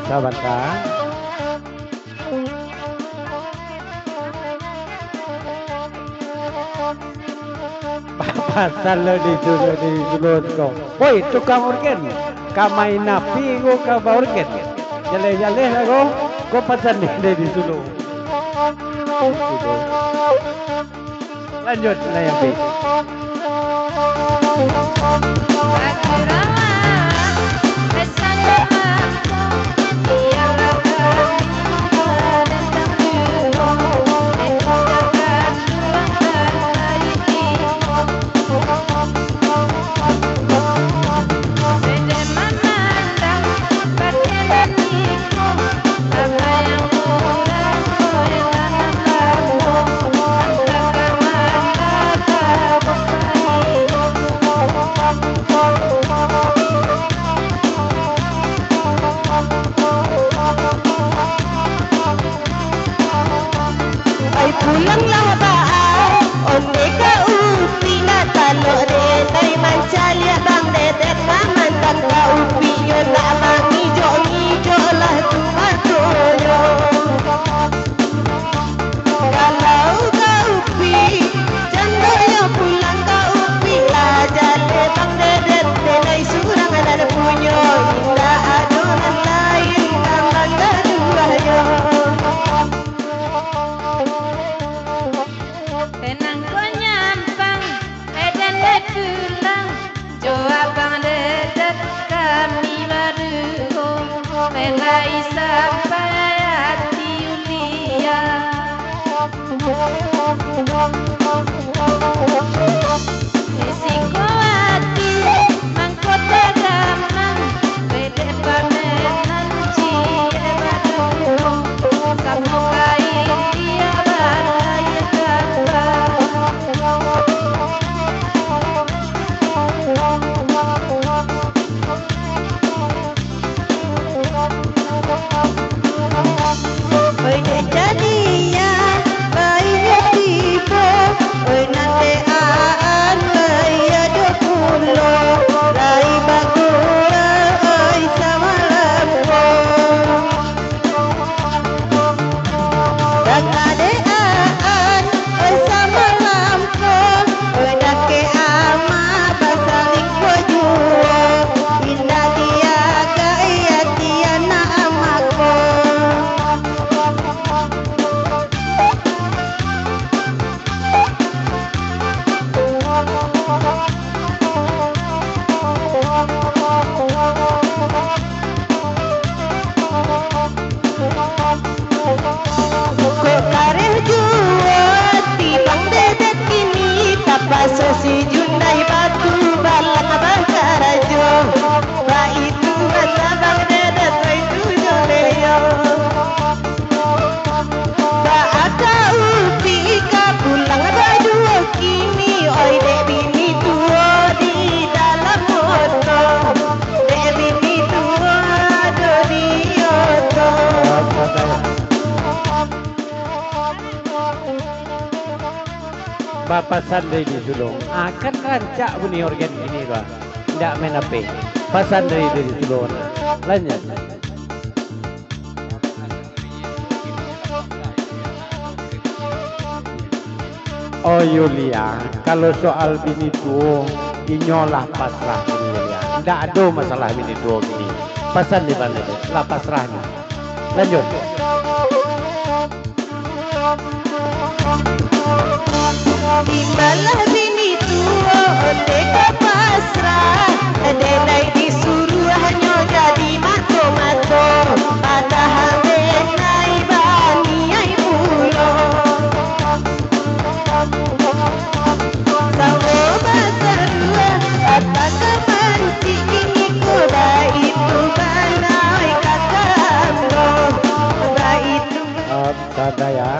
sahabat kah? Pasal lo di sulut kau. Woi, tukang organ. Kamai napi ko ka ba organ. Jale lago. Ko pasan di sulut. Lanjut na yang pi. Pulang lah baan, onde ka upi na talo re, tay mancalia bang dedet naman tang ka upi yo na mangijo lah tumatoyo. Kalau ka upi, jando yo pulang ka upi lah jale bang dedet denai surang ada punyo, indah adonan lain tambang kedua yo. Tenang ko nyampang, edan tulang, jawab bang dedet kami baru, melai sampai hati Yulia. Sisiko hati, mangkota gamang, bedet pamenan cie baru, kamu kain dia barai gambar. Oi jadinya, bayi tiba, oi nanti aan, bayi ada pulau, rai bagula, oi sama lampu. Dan ada aan, oi sama lampu, oi dake ama, basaling kojua, indah dia gaya dia na amako. Kok kareh jua tibang dedet kini tapaso si Jundai batu balang bakar jo. Ba itu masa bang dedet ba itu joleyo. Ba ada upi ka pulang baju kini oi dek bini tua di dalam motor. Dek bini tua do di oto. Bapak sandai di sulung. Akan rancak bunyi organ ini bah. Tidak main apa. Pasan dari sulung. Lanjut. Oh Yulia, kalau soal bini tuo, inyolah pasrah bini Yulia. Tidak ada masalah bini tuo gini. Pasan di mana itu? Lah pasrahnya. Lanjut. Timbalah bini tua onde ka pasrah, denai disuruh hanya jadi mato-mato, padahal denai bani ai pulo. Sawo basarua kata manci kini koda itu banai kata amro, ba itu Tanda ya.